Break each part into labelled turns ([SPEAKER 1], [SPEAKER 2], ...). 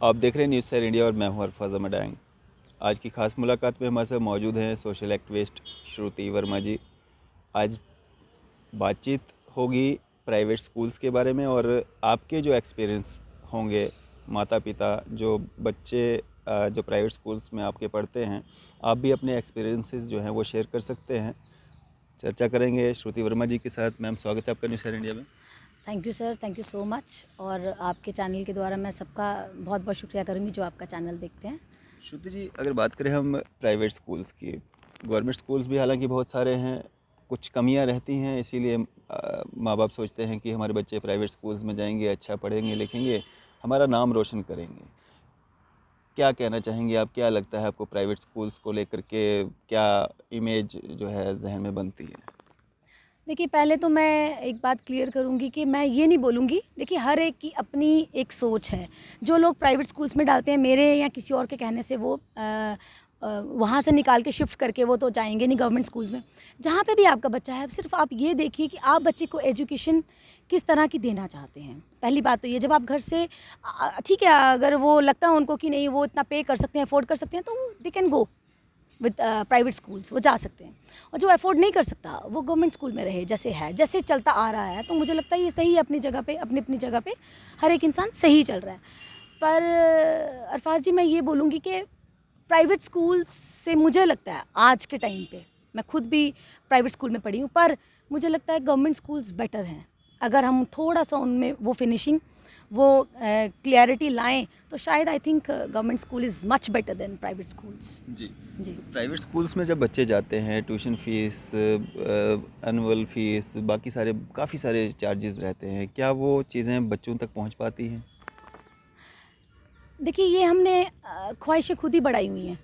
[SPEAKER 1] आप देख रहे हैं न्यूज़ सर इंडिया और मैं हूं अरफाज अमडांग। आज की खास मुलाकात में हमारे साथ मौजूद हैं सोशल एक्टिविस्ट श्रुति वर्मा जी। आज बातचीत होगी प्राइवेट स्कूल्स के बारे में और आपके जो एक्सपीरियंस होंगे, माता पिता जो बच्चे जो प्राइवेट स्कूल्स में आपके पढ़ते हैं, आप भी अपने एक्सपीरियंसेस जो हैं वो शेयर कर सकते हैं। चर्चा करेंगे श्रुति वर्मा जी के साथ। मैम, स्वागत है आपका न्यूज़ सर इंडिया में।
[SPEAKER 2] Thank you sir, thank you so much. और आपके चैनल के द्वारा मैं सबका बहुत बहुत शुक्रिया करूँगी जो आपका चैनल देखते हैं।
[SPEAKER 1] श्रुति जी, अगर बात करें हम प्राइवेट स्कूल्स की, गवर्नमेंट स्कूल्स भी हालांकि बहुत सारे हैं, कुछ कमियां रहती हैं, इसीलिए माँ बाप सोचते हैं कि हमारे बच्चे प्राइवेट स्कूल्स में जाएंगे, अच्छा पढ़ेंगे लिखेंगे, हमारा नाम रोशन करेंगे। क्या कहना चाहेंगे आप? क्या लगता है आपको प्राइवेट स्कूल्स को लेकर के क्या इमेज जो है जहन में बनती है?
[SPEAKER 2] देखिए, पहले तो मैं एक बात क्लियर करूँगी कि मैं ये नहीं बोलूँगी, देखिए हर एक की अपनी एक सोच है। जो लोग प्राइवेट स्कूल्स में डालते हैं, मेरे या किसी और के कहने से वो वहाँ से निकाल के शिफ्ट करके वो तो जाएंगे नहीं गवर्नमेंट स्कूल्स में। जहाँ पे भी आपका बच्चा है, सिर्फ आप ये देखिए कि आप बच्चे को एजुकेशन किस तरह की देना चाहते हैं। पहली बात तो ये, जब आप घर से ठीक है, अगर वो लगता है उनको कि नहीं वो इतना पे कर सकते हैं, अफोर्ड कर सकते हैं, तो they can go with private schools, वो जा सकते हैं। और जो अफोर्ड नहीं कर सकता वो गवर्नमेंट स्कूल में रहे, जैसे है, जैसे चलता आ रहा है। तो मुझे लगता है ये सही है अपनी जगह पे, अपनी अपनी जगह पे हर एक इंसान सही चल रहा है। पर अरफाज जी, मैं ये बोलूँगी कि प्राइवेट स्कूल से मुझे लगता है आज के टाइम पे, मैं खुद भी प्राइवेट स्कूल में पढ़ी हूँ, पर मुझे लगता है गवर्नमेंट स्कूल्स बेटर हैं। अगर हम थोड़ा सा उनमें वो फिनिशिंग, वो क्लियरिटी लाएं, तो शायद I think government school is much better than private schools.
[SPEAKER 1] जी
[SPEAKER 2] जी।
[SPEAKER 1] तो प्राइवेट स्कूल्स में जब बच्चे जाते हैं, ट्यूशन फीस, एनुअल फीस, बाकी सारे काफ़ी सारे चार्जेस रहते हैं, क्या वो चीज़ें बच्चों तक पहुंच पाती हैं?
[SPEAKER 2] देखिए, ये हमने ख्वाहिशें खुद ही बढ़ाई हुई हैं।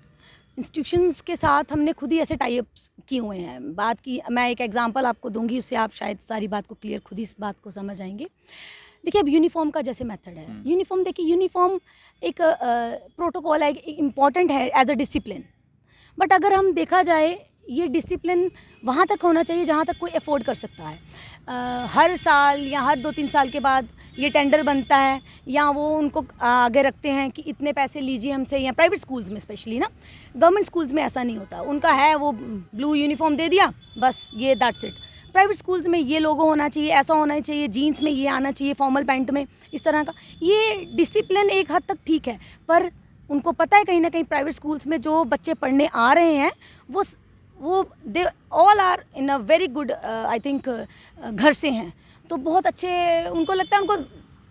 [SPEAKER 2] इंस्टीट्यूशंस के साथ हमने खुद ही ऐसे टाई अप्स किए हुए हैं। बात की मैं एक एग्जांपल आपको दूँगी, उससे आप शायद सारी बात को क्लियर खुद ही इस बात को समझ आएँगे। देखिए, अब यूनिफ़ॉर्म का जैसे मेथड है। यूनिफ़ॉर्म देखिए, यूनिफ़ॉर्म एक प्रोटोकॉल है, एक इम्पॉर्टेंट है एज़ अ डिसिप्लिन। बट अगर हम देखा जाए, ये डिसिप्लिन वहाँ तक होना चाहिए जहाँ तक कोई अफोर्ड कर सकता है। हर साल या हर 2-3 साल के बाद ये टेंडर बनता है, या वो उनको आगे रखते हैं कि इतने पैसे लीजिए हमसे, या प्राइवेट स्कूल्स में स्पेशली ना। गवर्नमेंट स्कूल्स में ऐसा नहीं होता, उनका है वो ब्लू यूनिफॉर्म दे दिया, बस ये दैट्स इट। प्राइवेट स्कूल्स में ये लोगो होना चाहिए, ऐसा होना चाहिए, जीन्स में ये आना चाहिए, फॉर्मल पैंट में, इस तरह का। ये डिसिप्लिन एक हद तक ठीक है, पर उनको पता है कहीं ना कहीं प्राइवेट स्कूल्स में जो बच्चे पढ़ने आ रहे हैं, वो they all are in a very good, I think घर से हैं, तो बहुत अच्छे, उनको लगता है उनको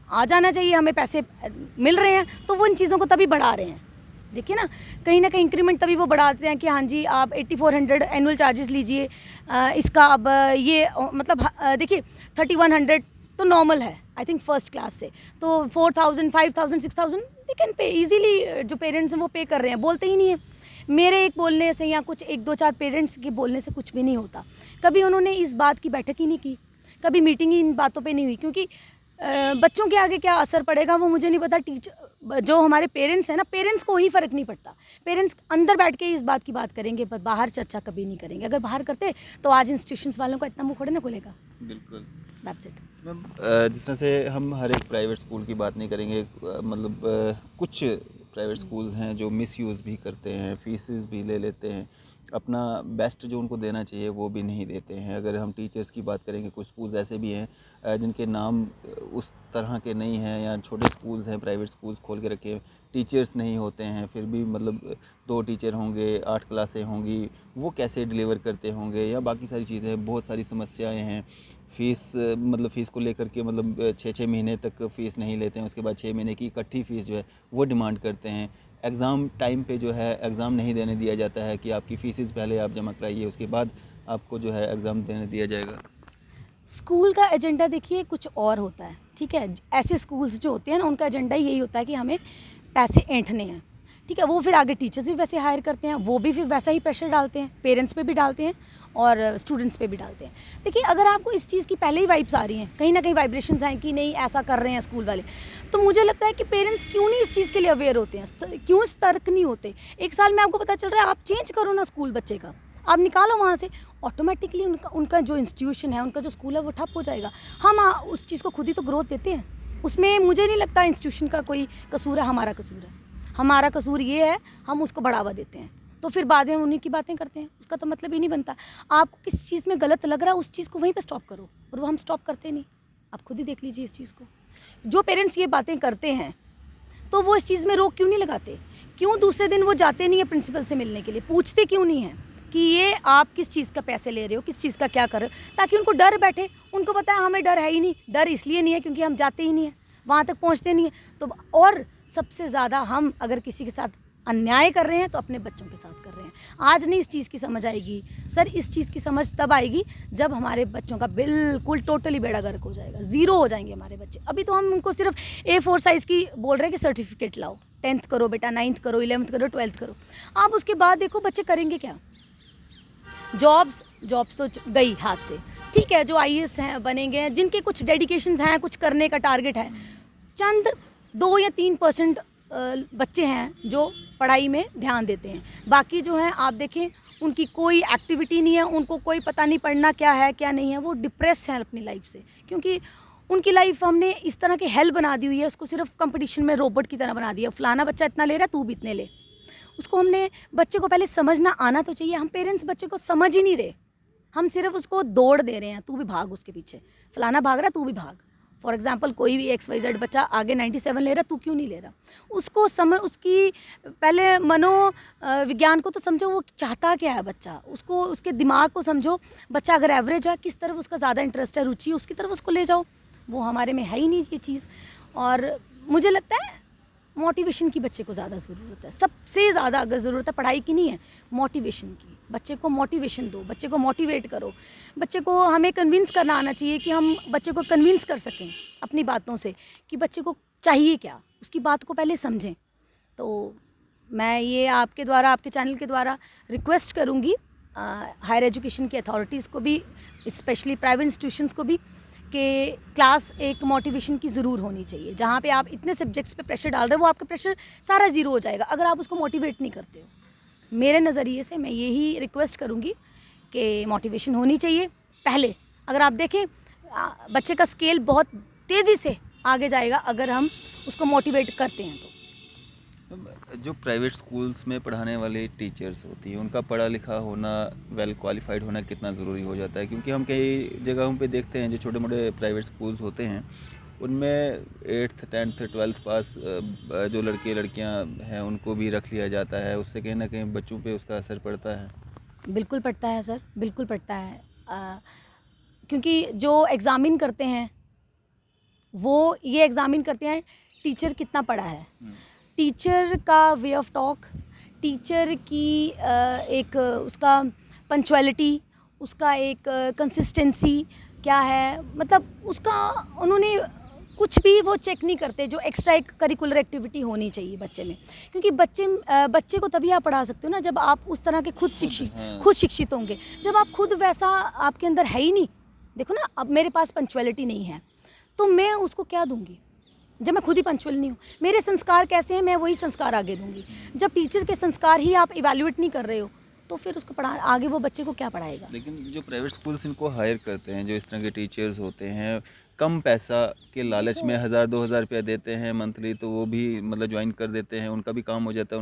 [SPEAKER 2] आ जाना चाहिए, हमें पैसे मिल रहे हैं, तो वो इन चीज़ों को तभी बढ़ा रहे हैं। देखिए ना कहीं इंक्रीमेंट तभी वो बढ़ाते हैं कि हाँ जी आप 8400 एनुअल चार्जेस लीजिए, इसका अब ये मतलब देखिए 3100 तो नॉर्मल है आई थिंक फर्स्ट क्लास से, तो 4000 5000 6000 दे कैन पे इजीली। जो पेरेंट्स हैं वो पे कर रहे हैं, बोलते ही नहीं है। मेरे एक बोलने से या कुछ 1-2-4 पेरेंट्स के बोलने से कुछ भी नहीं होता। कभी उन्होंने इस बात की बैठक ही नहीं की, कभी मीटिंग ही इन बातों पे नहीं हुई, क्योंकि बच्चों के आगे क्या असर पड़ेगा वो मुझे नहीं पता। जो हमारे पेरेंट्स हैं ना, पेरेंट्स को ही फ़र्क नहीं पड़ता। पेरेंट्स अंदर बैठ के इस बात की बात करेंगे, पर बाहर चर्चा कभी नहीं करेंगे। अगर बाहर करते तो आज इंस्टीट्यूशंस वालों का इतना मुँह थोड़े ना खुलेगा।
[SPEAKER 1] बिल्कुल।
[SPEAKER 2] That's it.
[SPEAKER 1] मैम, जिस तरह से हम हर एक प्राइवेट स्कूल की बात नहीं करेंगे, मतलब कुछ प्राइवेट स्कूल्स हैं जो मिसयूज़ भी करते हैं, फीसेस भी ले लेते हैं, अपना बेस्ट जो उनको देना चाहिए वो भी नहीं देते हैं। अगर हम टीचर्स की बात करेंगे, कुछ स्कूल्स ऐसे भी हैं जिनके नाम उस तरह के नहीं हैं, या छोटे स्कूल्स हैं, प्राइवेट स्कूल्स खोल के रखे, टीचर्स नहीं होते हैं, फिर भी मतलब 2 टीचर होंगे, 8 क्लासें होंगी, वो कैसे डिलीवर करते होंगे, या बाकी सारी चीज़ें, बहुत सारी समस्याएं हैं। फ़ीस, मतलब फ़ीस को लेकर के, मतलब 6-6 महीने तक फ़ीस नहीं लेते हैं, उसके बाद 6 महीने की इकट्ठी फ़ीस जो है वो डिमांड करते हैं। एग्ज़ाम टाइम पे जो है एग्ज़ाम नहीं देने दिया जाता है कि आपकी फ़ीसेस पहले आप जमा कराइए, उसके बाद आपको जो है एग्ज़ाम देने दिया जाएगा।
[SPEAKER 2] स्कूल का एजेंडा देखिए कुछ और होता है, ठीक है। ऐसे स्कूल्स जो होते हैं ना, उनका एजेंडा यही होता है कि हमें पैसे ऐंठने हैं, ठीक है। वो फिर आगे टीचर्स भी वैसे हायर करते हैं, वो भी फिर वैसा ही प्रेशर डालते हैं, पेरेंट्स पे भी डालते हैं और स्टूडेंट्स पे भी डालते हैं। देखिए, अगर आपको इस चीज़ की पहले ही वाइब्स आ रही हैं, कहीं ना कहीं वाइब्रेशंस हैं कि नहीं ऐसा कर रहे हैं स्कूल वाले, तो मुझे लगता है कि पेरेंट्स क्यों नहीं इस चीज़ के लिए अवेयर होते हैं, क्यों सतर्क नहीं होते। एक साल में आपको पता चल रहा है, आप चेंज करो ना स्कूल बच्चे का, आप निकालो वहाँ से, ऑटोमेटिकली उनका उनका जो इंस्टीट्यूशन है, उनका जो स्कूल है वो ठप हो जाएगा। हम उस चीज़ को खुद ही तो ग्रोथ देते हैं। उसमें मुझे नहीं लगता इंस्टीट्यूशन का कोई कसूर है, हमारा कसूर है। हमारा कसूर ये है, हम उसको बढ़ावा देते हैं, तो फिर बाद में उन्हीं की बातें करते हैं। उसका तो मतलब ही नहीं बनता। आपको किस चीज़ में गलत लग रहा है, उस चीज़ को वहीं पे स्टॉप करो, और वो हम स्टॉप करते नहीं। आप खुद ही देख लीजिए इस चीज़ को। जो पेरेंट्स ये बातें करते हैं, तो वो इस चीज़ में रोक क्यों नहीं लगाते? क्यों दूसरे दिन वो जाते नहीं है प्रिंसिपल से मिलने के लिए? पूछते क्यों नहीं हैं कि ये आप किस चीज़ का पैसे ले रहे हो, किस चीज़ का क्या कर रहे हो, ताकि उनको डर बैठे। उनको पता है हमें डर है ही नहीं। डर इसलिए नहीं है क्योंकि हम जाते ही नहीं हैं, वहाँ तक पहुँचते नहीं हैं। तो और सबसे ज़्यादा हम अगर किसी के साथ अन्याय कर रहे हैं तो अपने बच्चों के साथ कर रहे हैं। आज नहीं इस चीज़ की समझ आएगी सर, इस चीज़ की समझ तब आएगी जब हमारे बच्चों का बिल्कुल टोटली बेड़ा गर्क हो जाएगा, ज़ीरो हो जाएंगे हमारे बच्चे। अभी तो हम उनको सिर्फ A4 साइज़ की बोल रहे हैं कि सर्टिफिकेट लाओ, 10th करो बेटा, 9th करो, 11th करो, 12th करो। आप उसके बाद देखो बच्चे करेंगे क्या? जॉब्स तो गई हाथ से, ठीक है। जो IAS हैं बनेंगे, जिनके कुछ डेडिकेशंस हैं, कुछ करने का टारगेट है, चंद 2 या 3% बच्चे हैं जो पढ़ाई में ध्यान देते हैं। बाकी जो हैं आप देखें, उनकी कोई एक्टिविटी नहीं है, उनको कोई पता नहीं पढ़ना क्या है क्या नहीं है। वो डिप्रेस हैं अपनी लाइफ से, क्योंकि उनकी लाइफ हमने इस तरह के हेल बना दी हुई है। उसको सिर्फ कंपटीशन में रोबोट की तरह बना दिया। फलाना बच्चा इतना ले रहा है, तू भी इतने ले। उसको हमने, बच्चे को पहले समझना आना तो चाहिए। हम पेरेंट्स बच्चे को समझ ही नहीं रहे, हम सिर्फ उसको दौड़ दे रहे हैं, तू भी भाग उसके पीछे, फलाना भाग रहा है तू भी भाग। फॉर एग्जांपल कोई भी XYZ बच्चा आगे 97 ले रहा, तू क्यों नहीं ले रहा? उसको समझ, उसकी पहले विज्ञान को तो समझो, वो चाहता क्या है बच्चा, उसको उसके दिमाग को समझो। बच्चा अगर एवरेज है, किस तरफ उसका ज़्यादा इंटरेस्ट है, रुचि, उसकी तरफ उसको ले जाओ। वो हमारे में है ही नहीं ये चीज़। और मुझे लगता है मोटिवेशन की बच्चे को ज़्यादा ज़रूरत है। सबसे ज़्यादा अगर ज़रूरत है पढ़ाई की नहीं है, मोटिवेशन की। बच्चे को मोटिवेशन दो, बच्चे को मोटिवेट करो। बच्चे को हमें कन्विंस करना आना चाहिए कि हम बच्चे को कन्विंस कर सकें अपनी बातों से कि बच्चे को चाहिए क्या, उसकी बात को पहले समझें। तो मैं ये आपके द्वारा, आपके चैनल के द्वारा रिक्वेस्ट करूँगी हायर एजुकेशन की अथॉरिटीज़ को भी, स्पेशली प्राइवेट इंस्टीट्यूशंस को भी, कि क्लास एक मोटिवेशन की ज़रूर होनी चाहिए। जहाँ पे आप इतने सब्जेक्ट्स पे प्रेशर डाल रहे हो, वो आपका प्रेशर सारा ज़ीरो हो जाएगा अगर आप उसको मोटिवेट नहीं करते हो। मेरे नज़रिए से मैं यही रिक्वेस्ट करूँगी कि मोटिवेशन होनी चाहिए पहले। अगर आप देखें, बच्चे का स्केल बहुत तेज़ी से आगे जाएगा अगर हम उसको मोटिवेट करते हैं। तो
[SPEAKER 1] जो प्राइवेट स्कूल्स में पढ़ाने वाले टीचर्स होती हैं, उनका पढ़ा लिखा होना, वेल क्वालिफाइड होना कितना ज़रूरी हो जाता है? क्योंकि हम कई जगहों पे देखते हैं जो छोटे मोटे प्राइवेट स्कूल्स होते हैं, उनमें 8th 10th 12th पास जो लड़के लड़कियां हैं उनको भी रख लिया जाता है। उससे कहीं ना कहीं बच्चों पे उसका असर पड़ता है।
[SPEAKER 2] बिल्कुल पड़ता है सर, बिल्कुल पड़ता है। क्योंकि जो एग्ज़ामिन करते हैं, वो ये एग्ज़ामिन करते हैं टीचर कितना पढ़ा है, टीचर का वे ऑफ टॉक, टीचर की एक उसका पंक्चुअलिटी, उसका एक कंसिस्टेंसी क्या है, मतलब उसका उन्होंने कुछ भी वो चेक नहीं करते जो एक्स्ट्रा एक करिकुलर एक्टिविटी होनी चाहिए बच्चे में। क्योंकि बच्चे को तभी आप पढ़ा सकते हो ना जब आप उस तरह के खुद शिक्षित होंगे। जब आप खुद वैसा आपके अंदर है ही नहीं, देखो ना, अब मेरे पास पंक्चुअलिटी नहीं है तो मैं उसको क्या दूंगी जब मैं खुद ही पंक्चुअल नहीं हूँ? मेरे संस्कार कैसे हैं, मैं वही संस्कार आगे दूंगी। जब टीचर के संस्कार ही आप इवैल्यूएट नहीं कर रहे हो तो फिर उसको पढ़ा आगे वो बच्चे को क्या पढ़ाएगा?
[SPEAKER 1] लेकिन जो प्राइवेट स्कूल्स इनको हायर करते हैं, जो इस तरह के टीचर्स होते हैं, कम पैसा के लालच में 1000-2000 रुपया देते हैं मंथली, तो वो भी मतलब ज्वाइन कर देते हैं। उनका भी काम हो जाता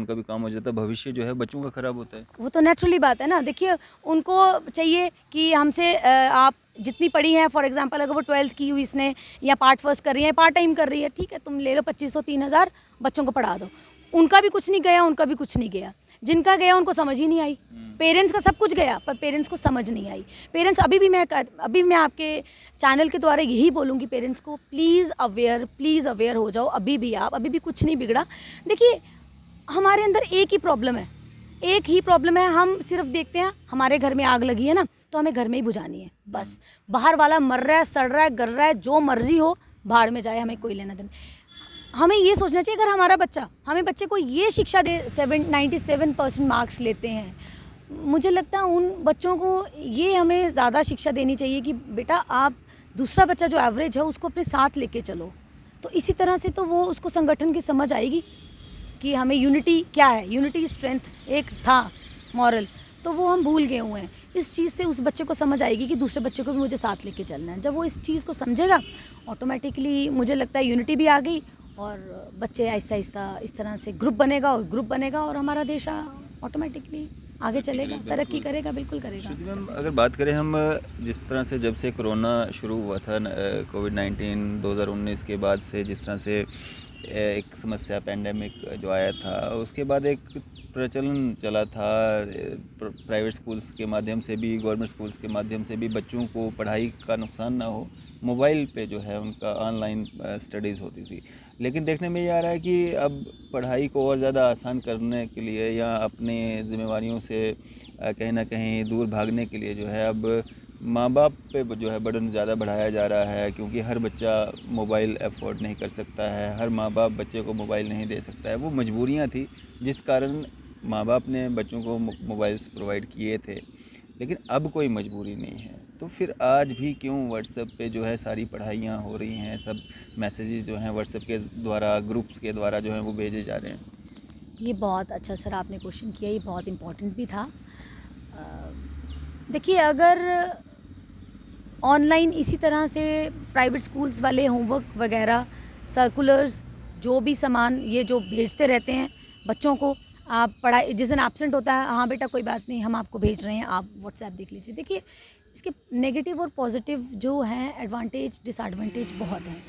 [SPEAKER 1] है, भविष्य जो है बच्चों का ख़राब होता है।
[SPEAKER 2] वो तो नेचुरली बात है ना। देखिए, उनको चाहिए कि हमसे आप जितनी पढ़ी हैं, फॉर एग्जांपल अगर वो 12th की हुई इसने या पार्ट फर्स्ट कर रही है, पार्ट टाइम कर रही है, ठीक है, तुम ले लो 2500-3000 बच्चों को पढ़ा दो। उनका भी कुछ नहीं गया, उनका भी कुछ नहीं गया। जिनका गया उनको समझ ही नहीं आई। पेरेंट्स का सब कुछ गया पर पेरेंट्स को समझ नहीं आई। पेरेंट्स अभी भी मैं आपके चैनल के द्वारा यही बोलूँगी पेरेंट्स को, प्लीज़ अवेयर हो जाओ। अभी भी कुछ नहीं बिगड़ा। देखिए, हमारे अंदर एक ही प्रॉब्लम है, हम सिर्फ देखते हैं हमारे घर में आग लगी है ना तो हमें घर में ही बुझानी है, बस। बाहर वाला मर रहा है, सड़ रहा है, गर रहा है, जो मर्जी हो भाड़ में जाए, हमें कोई लेना देना। हमें ये सोचना चाहिए, अगर हमारा बच्चा, हमें बच्चे को ये शिक्षा दे, 97% मार्क्स लेते हैं, मुझे लगता है उन बच्चों को ये हमें ज़्यादा शिक्षा देनी चाहिए कि बेटा आप दूसरा बच्चा जो एवरेज है उसको अपने साथ लेके चलो। तो इसी तरह से तो वो उसको संगठन की समझ आएगी कि हमें यूनिटी क्या है, यूनिटी स्ट्रेंथ एक था मॉरल, तो वो हम भूल गए हुए हैं। इस चीज़ से उस बच्चे को समझ आएगी कि दूसरे बच्चे को भी मुझे साथ लेके चलना है। जब वो इस चीज़ को समझेगा, ऑटोमेटिकली मुझे लगता है यूनिटी भी आ गई और बच्चे आहिस्ता आहिस्ता इस तरह से ग्रुप बनेगा और हमारा देश ऑटोमेटिकली आगे चलेगा, तरक्की करेगा, बिल्कुल करेगा।
[SPEAKER 1] श्रुति मैम, अगर बात करें हम जिस तरह से जब से कोरोना शुरू हुआ था, कोविड-19 2019 के बाद से जिस तरह से एक समस्या पेंडेमिक जो आया था, उसके बाद एक प्रचलन चला था प्राइवेट स्कूल्स के माध्यम से भी, गवर्नमेंट स्कूल्स के माध्यम से भी बच्चों को पढ़ाई का नुकसान ना हो, मोबाइल पे जो है उनका ऑनलाइन स्टडीज़ होती थी। लेकिन देखने में ये आ रहा है कि अब पढ़ाई को और ज़्यादा आसान करने के लिए या अपने ज़िम्मेवारियों से कहीं ना कहीं दूर भागने के लिए जो है अब माँ बाप पे जो है बर्डन ज़्यादा बढ़ाया जा रहा है, क्योंकि हर बच्चा मोबाइल अफोर्ड नहीं कर सकता है, हर माँ बाप बच्चे को मोबाइल नहीं दे सकता है। वो मजबूरियाँ थी जिस कारण माँ बाप ने बच्चों को मोबाइल्स प्रोवाइड किए थे, लेकिन अब कोई मजबूरी नहीं है। तो फिर आज भी क्यों व्हाट्सएप पे जो है सारी पढ़ाइयाँ हो रही हैं, सब मैसेजेस जो हैं व्हाट्सएप के द्वारा, ग्रुप्स के द्वारा जो हैं वो भेजे जा रहे हैं?
[SPEAKER 2] ये बहुत अच्छा सर आपने क्वेश्चन किया, ये बहुत इम्पोर्टेंट भी था। देखिए, अगर ऑनलाइन इसी तरह से प्राइवेट स्कूल्स वाले होमवर्क वगैरह, सर्कुलर्स, जो भी सामान ये जो भेजते रहते हैं बच्चों को, आप पढ़ाई जिस दिन एब्सेंट होता है, हाँ बेटा कोई बात नहीं, हम आपको भेज रहे हैं, आप व्हाट्सएप देख लीजिए। देखिए, इसके नेगेटिव और पॉजिटिव जो हैं, एडवांटेज डिसएडवांटेज बहुत हैं।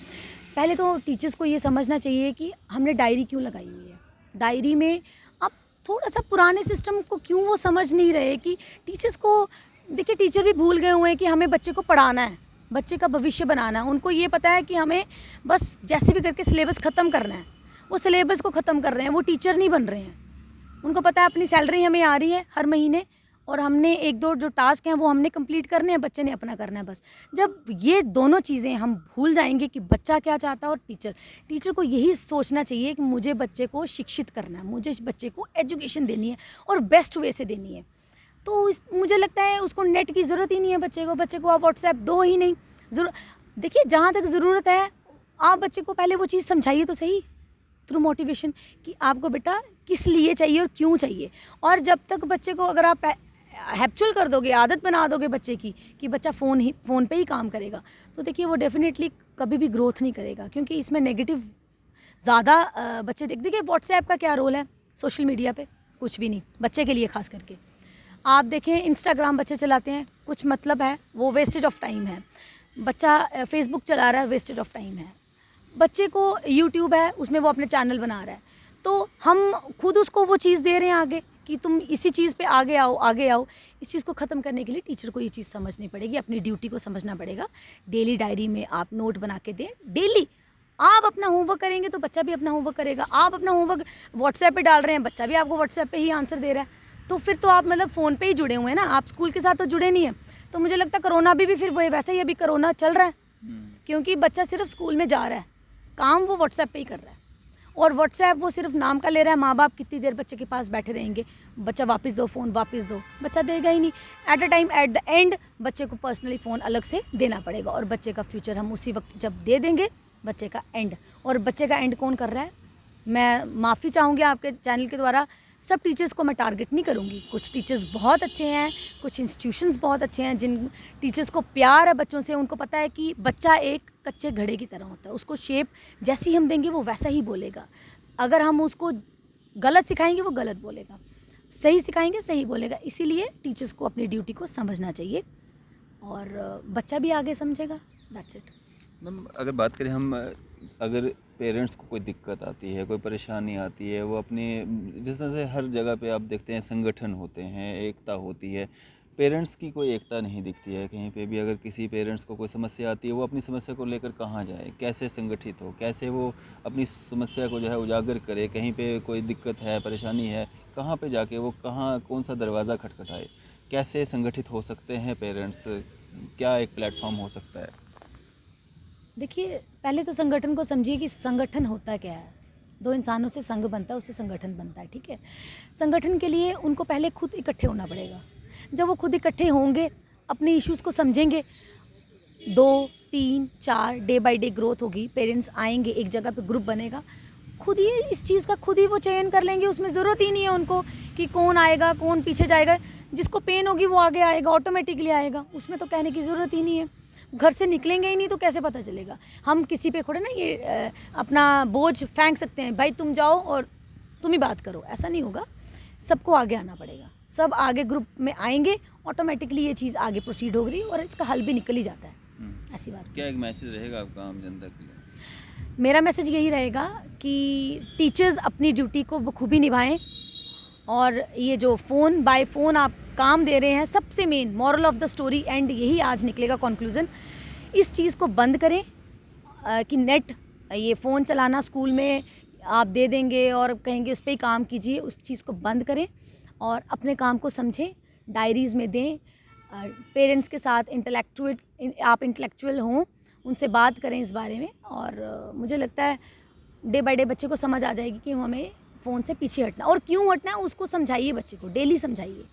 [SPEAKER 2] पहले तो टीचर्स को ये समझना चाहिए कि हमने डायरी क्यों लगाई हुई है। डायरी में आप थोड़ा सा पुराने सिस्टम को क्यों वो समझ नहीं रहे कि टीचर्स को, देखिए टीचर भी भूल गए हुए हैं कि हमें बच्चे को पढ़ाना है, बच्चे का भविष्य बनाना है। उनको ये पता है कि हमें बस जैसे भी करके सिलेबस ख़त्म करना है, वो सिलेबस को ख़त्म कर रहे हैं, वो टीचर नहीं बन रहे हैं। उनको पता है अपनी सैलरी हमें आ रही है हर महीने और हमने एक दो जो टास्क हैं वो हमने कंप्लीट करने हैं, बच्चे ने अपना करना है बस। जब ये दोनों चीज़ें हम भूल जाएंगे कि बच्चा क्या चाहता है और टीचर को यही सोचना चाहिए कि मुझे बच्चे को शिक्षित करना है, मुझे बच्चे को एजुकेशन देनी है और बेस्ट वे से देनी है। तो मुझे लगता है उसको नेट की ज़रूरत ही नहीं है बच्चे को आप व्हाट्सएप दो ही नहीं। देखिए, जहाँ तक ज़रूरत है आप बच्चे को पहले वो चीज़ समझाइए तो सही, थ्रू मोटिवेशन, कि आपको बेटा किस लिए चाहिए और क्यों चाहिए। और जब तक बच्चे को अगर आप हैबिचुअल कर दोगे, आदत बना दोगे बच्चे की कि बच्चा फ़ोन पे ही काम करेगा, तो देखिए वो डेफिनेटली कभी भी ग्रोथ नहीं करेगा, क्योंकि इसमें नेगेटिव ज़्यादा बच्चे देखिए व्हाट्सएप का क्या रोल है सोशल मीडिया पे, कुछ भी नहीं बच्चे के लिए। खास करके आप देखें इंस्टाग्राम बच्चे चलाते हैं, कुछ मतलब है, वो वेस्टेज ऑफ टाइम है। बच्चा फेसबुक चला रहा है, वेस्टेज ऑफ टाइम है। बच्चे को यूट्यूब है, उसमें वो अपने चैनल बना रहा है, तो हम खुद उसको वो चीज़ दे रहे हैं आगे कि तुम इसी चीज़ पे आगे आओ। इस चीज़ को ख़त्म करने के लिए टीचर को ये चीज़ समझनी पड़ेगी, अपनी ड्यूटी को समझना पड़ेगा। डेली डायरी में आप नोट बना के दें। डेली आप अपना होमवर्क करेंगे तो बच्चा भी अपना होमवर्क करेगा। आप अपना होमवर्क व्हाट्सएप पे डाल रहे हैं, बच्चा भी आपको व्हाट्सएप पे ही आंसर दे रहा है, तो फिर तो आप मतलब फ़ोन पे ही जुड़े हुए हैं ना, आप स्कूल के साथ तो जुड़े नहीं हैं। तो मुझे लगता है कोरोना भी फिर वही वैसे ही अभी कोरोना चल रहा है, क्योंकि बच्चा सिर्फ स्कूल में जा रहा है, काम वो व्हाट्सएप पे ही कर रहा है। और व्हाट्सएप वो सिर्फ नाम का ले रहा है। माँ बाप कितनी देर बच्चे के पास बैठे रहेंगे, बच्चा वापस दो फ़ोन, वापस दो, बच्चा देगा ही नहीं। एट द एंड बच्चे को पर्सनली फ़ोन अलग से देना पड़ेगा और बच्चे का फ्यूचर हम उसी वक्त जब दे देंगे, बच्चे का एंड। और बच्चे का एंड कौन कर रहा है? मैं माफ़ी चाहूँगी आपके चैनल के द्वारा, सब टीचर्स को मैं टारगेट नहीं करूँगी। कुछ टीचर्स बहुत अच्छे हैं, कुछ इंस्टीट्यूशंस बहुत अच्छे हैं, जिन टीचर्स को प्यार है बच्चों से, उनको पता है कि बच्चा एक कच्चे घड़े की तरह होता है, उसको शेप जैसी हम देंगे वो वैसा ही बोलेगा। अगर हम उसको गलत सिखाएंगे वो गलत बोलेगा, सही सिखाएंगे सही बोलेगा। इसीलिए टीचर्स को अपनी ड्यूटी को समझना चाहिए और बच्चा भी आगे समझेगा। That's it.
[SPEAKER 1] मैम, अगर बात करें हम, अगर पेरेंट्स को कोई दिक्कत आती है, कोई परेशानी आती है, वो अपने जिस तरह से हर जगह पे आप देखते हैं संगठन होते हैं, एकता होती है, पेरेंट्स की कोई एकता नहीं दिखती है कहीं पे भी। अगर किसी पेरेंट्स को कोई समस्या आती है, वो अपनी समस्या को लेकर कहाँ जाए, कैसे संगठित हो, कैसे वो अपनी समस्या को जो है उजागर करे। कहीं पे कोई दिक्कत है, परेशानी है, कहाँ पे जाके वो कौन सा दरवाज़ा खटखटाए, कैसे संगठित हो सकते हैं पेरेंट्स, क्या एक प्लेटफॉर्म हो सकता है?
[SPEAKER 2] देखिए, पहले तो संगठन को समझिए कि संगठन होता क्या है। दो इंसानों से संघ बनता है, उससे संगठन बनता है, ठीक है। संगठन के लिए उनको पहले खुद इकट्ठे होना पड़ेगा। जब वो खुद इकट्ठे होंगे, अपने इश्यूज़ को समझेंगे, 2, 3, 4 डे बाय डे ग्रोथ होगी, पेरेंट्स आएंगे, एक जगह पे ग्रुप बनेगा, खुद ही इस चीज़ का खुद ही वो चयन कर लेंगे। उसमें ज़रूरत ही नहीं है उनको कि कौन आएगा कौन पीछे जाएगा, जिसको पेन होगी वो आगे आएगा, ऑटोमेटिकली आएगा, उसमें तो कहने की ज़रूरत ही नहीं है। घर से निकलेंगे ही नहीं तो कैसे पता चलेगा। हम किसी पे थोड़े ना ये अपना बोझ फेंक सकते हैं, भाई तुम जाओ और तुम ही बात करो, ऐसा नहीं होगा। सबको आगे आना पड़ेगा, सब आगे ग्रुप में आएंगे, ऑटोमेटिकली ये चीज़ आगे प्रोसीड हो गई और इसका हल भी निकल ही जाता है। ऐसी बात।
[SPEAKER 1] क्या एक मैसेज रहेगा आपका आम जनता के लिए?
[SPEAKER 2] मेरा मैसेज यही रहेगा कि टीचर्स अपनी ड्यूटी को बखूबी निभाएं और ये जो फ़ोन बाय फ़ोन आप काम दे रहे हैं, सबसे main moral of the story and यही आज निकलेगा कंक्लूज़न, इस चीज़ को बंद करें कि नेट ये फ़ोन चलाना स्कूल में आप दे देंगे और कहेंगे उस पर ही काम कीजिए, उस चीज़ को बंद करें और अपने काम को समझें, डायरीज़ में दें, पेरेंट्स के साथ आप इंटेलेक्चुअल हों, उनसे बात करें इस बारे में। और मुझे लगता है डे बाय डे बच्चे को समझ आ जाएगी कि हमें फ़ोन से पीछे हटना, और क्यों हटना है उसको समझाइए, बच्चे को डेली समझाइए,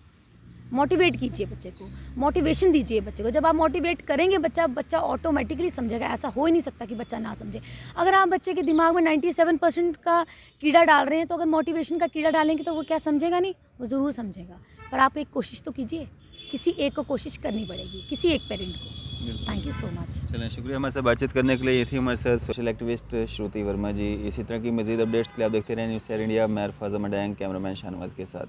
[SPEAKER 2] मोटिवेट कीजिए बच्चे को, मोटिवेशन दीजिए बच्चे को। जब आप मोटिवेट करेंगे बच्चा ऑटोमेटिकली समझेगा। ऐसा हो ही नहीं सकता कि बच्चा ना समझे। अगर आप बच्चे के दिमाग में 97% का कीड़ा डाल रहे हैं तो अगर मोटिवेशन का कीड़ा डालेंगे तो वो क्या समझेगा नहीं, वो ज़रूर समझेगा। पर आप एक कोशिश तो कीजिए, किसी एक को कोशिश करनी पड़ेगी, किसी एक पेरेंट को। Thank you so much.
[SPEAKER 1] चलें, शुक्रिया हमारे साथ बातचीत करने के लिए। ये थी हमारे साथ सोशल एक्टिविस्ट श्रुति वर्मा जी। इसी तरह की मज़ीद अपडेट्स के लिए आप देखते रहें न्यूज़ 7 इंडिया। मैं अरफाज़ अमडैंग, कैमरामैन शाहनवाज के साथ।